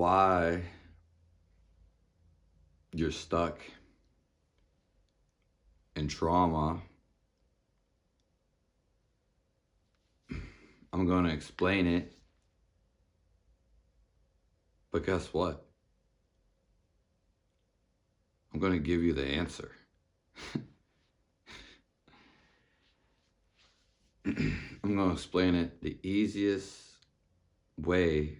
why you're stuck in trauma, I'm going to explain it. But guess what? I'm going to give you the answer. I'm going to explain it the easiest way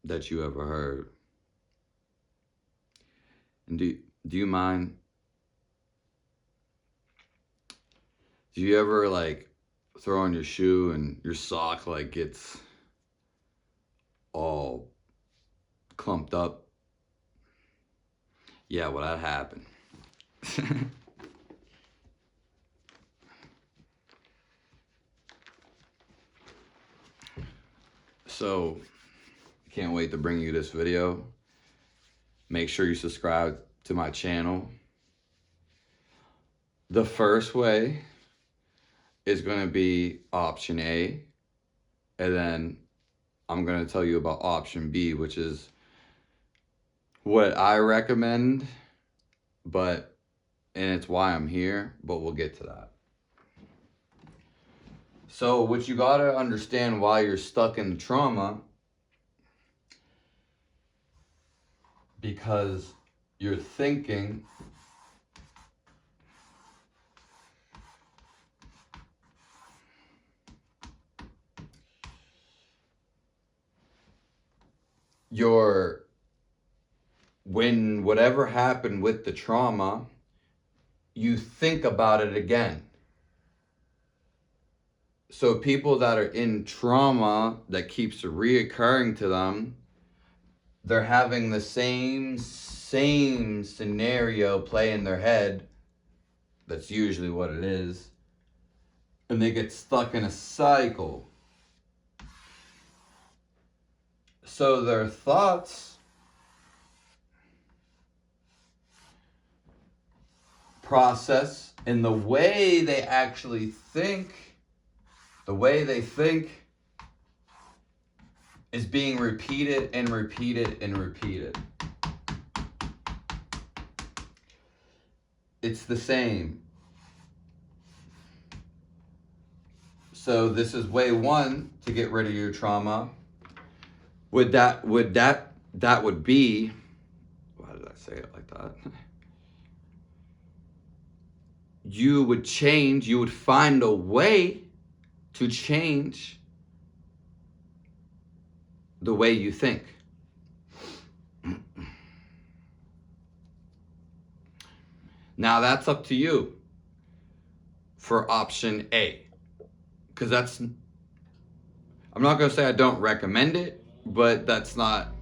that you ever heard. And do you mind? Do you ever like throw on your shoe and your sock like gets all clumped up? Yeah, well, that happened. So, can't wait to bring you this video. Make sure you subscribe to my channel. The first way is going to be option A, and then I'm going to tell you about option B, which is what I recommend, and it's why I'm here, but we'll get to that. So what you got to understand why you're stuck in trauma, because you're thinking when whatever happened with the trauma, you think about it again. So people that are in trauma that keeps reoccurring to them, they're having the same scenario play in their head. That's usually what it is. And they get stuck in a cycle. So their thoughts process and the way they actually think, the way they think is being repeated and repeated and repeated. It's the same. So this is way one to get rid of your trauma. Would be, why did I say it like that? You would find a way to change the way you think. Now that's up to you for option A. Because I'm not going to say I don't recommend it, but that's not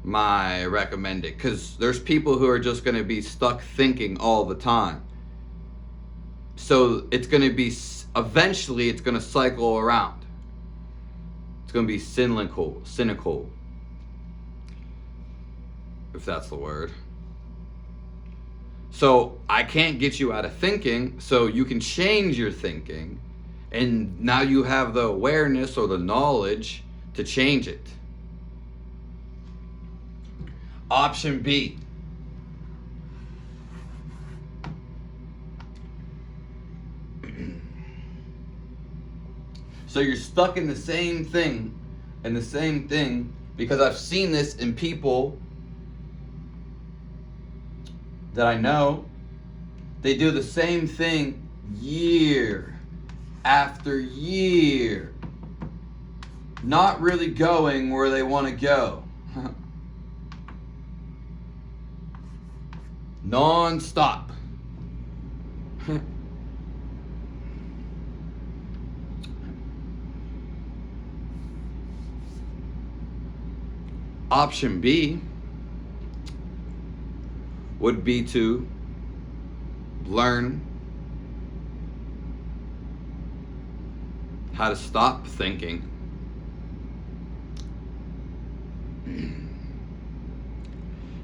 my recommended. Because there's people who are just going to be stuck thinking all the time. So it's going to be, eventually it's going to cycle around. It's going to be cynical, if that's the word. So I can't get you out of thinking, so you can change your thinking, and now you have the awareness or the knowledge to change it. Option B. So you're stuck in the same thing, because I've seen this in people that I know. They do the same thing year after year, not really going where they want to go. Non-stop. Option B would be to learn how to stop thinking.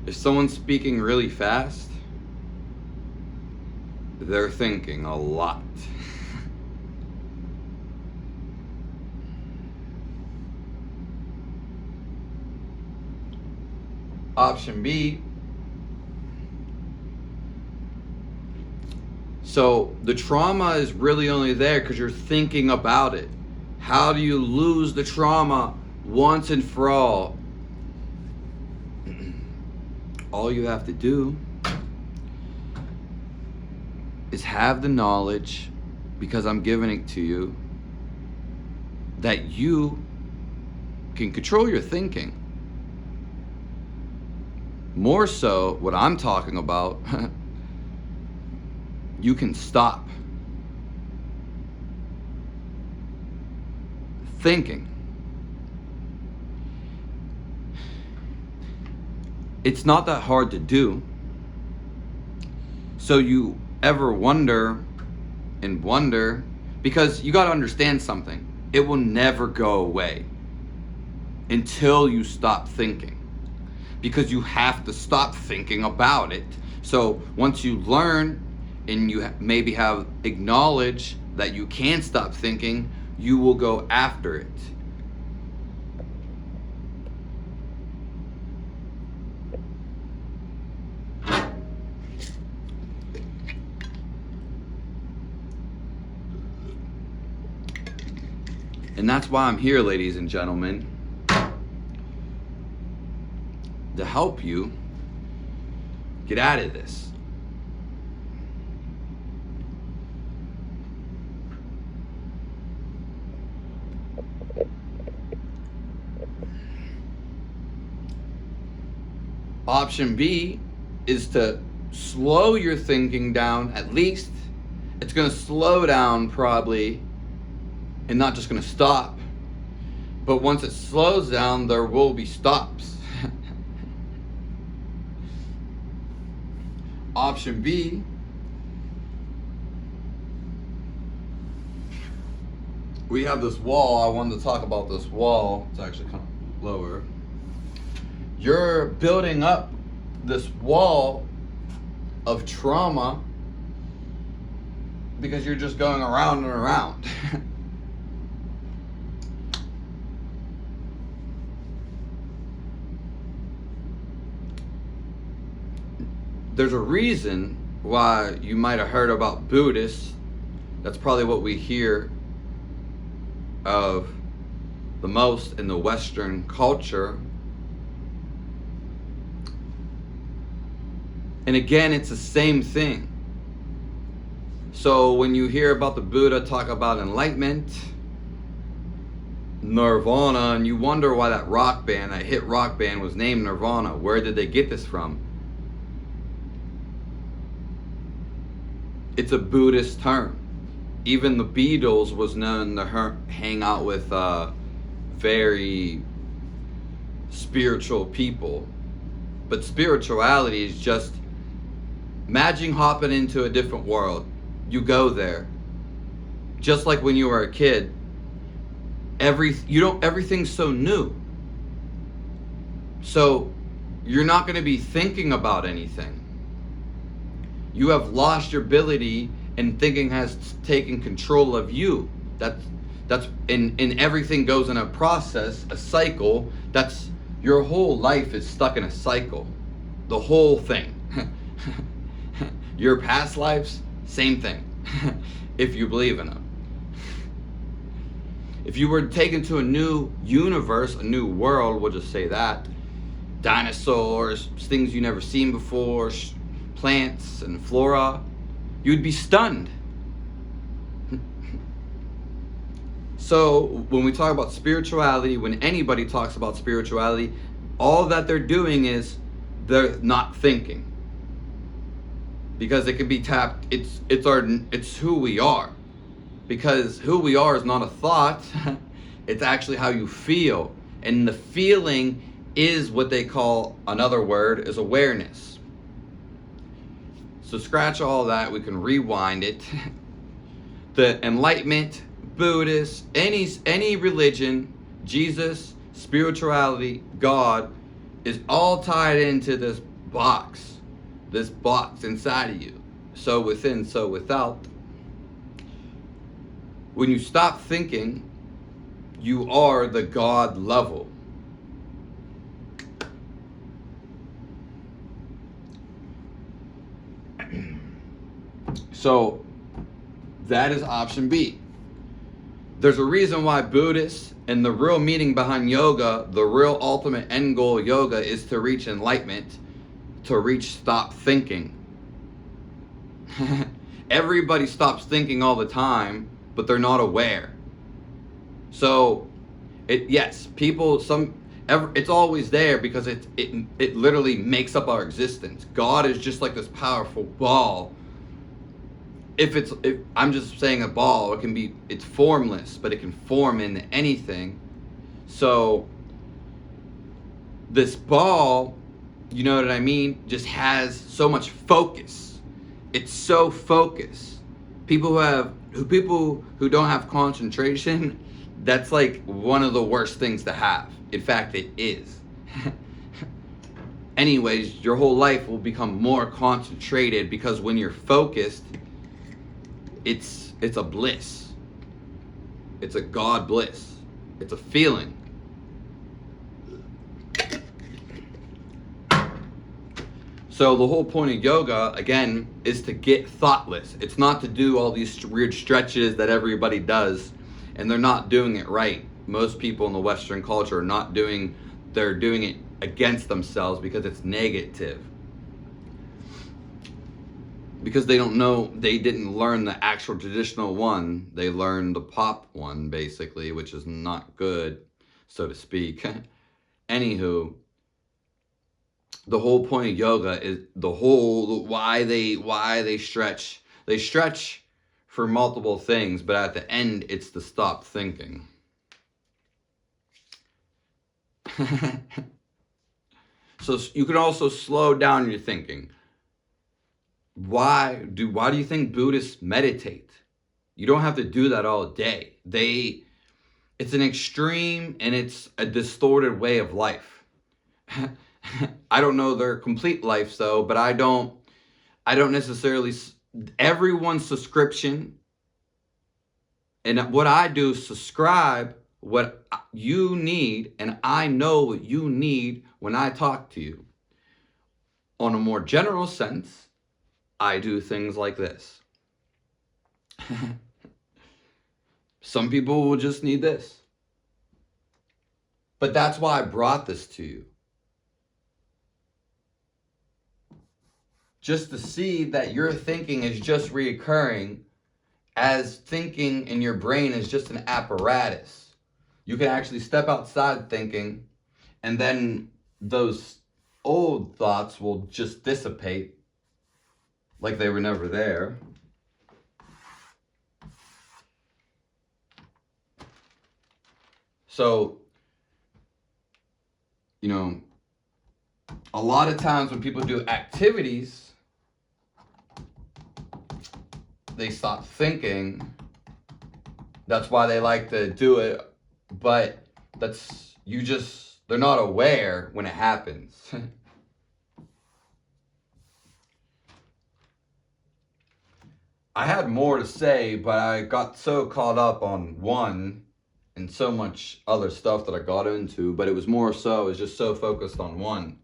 If someone's speaking really fast, they're thinking a lot. Option B. So the trauma is really only there because you're thinking about it. How do you lose the trauma once and for all? All you have to do is have the knowledge, because I'm giving it to you, that you can control your thinking. More so, what I'm talking about, you can stop thinking. It's not that hard to do. So you ever wonder and wonder, because you got to understand something. It will never go away until you stop thinking, because you have to stop thinking about it. So once you learn and you maybe have acknowledged that you can stop thinking, you will go after it. And that's why I'm here, ladies and gentlemen, to help you get out of this. Option B is to slow your thinking down. At least it's going to slow down probably, and not just going to stop. But once it slows down, there will be stops. Option B, we have this wall. I wanted to talk about this wall. It's actually kind of lower. You're building up this wall of trauma because you're just going around and around. There's a reason why you might have heard about Buddhists. That's probably what we hear of the most in the Western culture. And again, it's the same thing. So when you hear about the Buddha talk about enlightenment, Nirvana, and you wonder why that rock band, that hit rock band, was named Nirvana. Where did they get this from? It's a Buddhist term. Even the Beatles was known to hang out with very spiritual people. But spirituality is just, imagine hopping into a different world. You go there. Just like when you were a kid, everything's so new. So you're not going to be thinking about anything. You have lost your ability, and thinking has taken control of you. That's and everything goes in a process, a cycle. That's your whole life is stuck in a cycle. The whole thing. Your past lives, same thing. If you believe in them. If you were taken to a new universe, a new world, we'll just say that, dinosaurs, things you never seen before, plants and flora, you'd be stunned. So when we talk about spirituality, when anybody talks about spirituality, all that they're doing is they're not thinking. Because it can be tapped, it's who we are. Because who we are is not a thought, it's actually how you feel. And the feeling is what they call, another word is awareness. So scratch all that, we can rewind it. The Enlightenment, Buddhist, any religion, Jesus, spirituality, God, is all tied into this box inside of you. So within, so without. When you stop thinking, you are the God level. So that is option B. There's a reason why Buddhists and the real meaning behind yoga, the real ultimate end goal of yoga is to reach enlightenment, to reach stop thinking. Everybody stops thinking all the time, but they're not aware. So, it's always there because it literally makes up our existence. God is just like this powerful ball. If I'm just saying a ball, it's formless, but it can form into anything. So this ball, you know what I mean, just has so much focus. It's so focused. People who don't have concentration, that's like one of the worst things to have. In fact, it is. Anyways, your whole life will become more concentrated because when you're focused, it's a bliss. It's a God bliss. It's a feeling. So the whole point of yoga, again, is to get thoughtless. It's not to do all these weird stretches that everybody does, and they're not doing it right. Most people in the Western culture they're doing it against themselves because it's negative. Because they didn't learn the actual traditional one. They learned the pop one, basically, which is not good, so to speak. Anywho, the whole point of yoga is why they stretch. They stretch for multiple things, but at the end, it's to stop thinking. So you can also slow down your thinking. Why do you think Buddhists meditate? You don't have to do that all day. It's an extreme and it's a distorted way of life. I don't know their complete life though, but I don't necessarily, everyone's subscription, and what I do is subscribe what you need, and I know what you need when I talk to you. On a more general sense, I do things like this. Some people will just need this. But that's why I brought this to you. Just to see that your thinking is just reoccurring, as thinking in your brain is just an apparatus. You can actually step outside thinking, and then those old thoughts will just dissipate like they were never there. So, a lot of times when people do activities, they stop thinking. That's why they like to do it, but they're not aware when it happens. I had more to say, but I got so caught up on one and so much other stuff that I got into, but it was just so focused on one.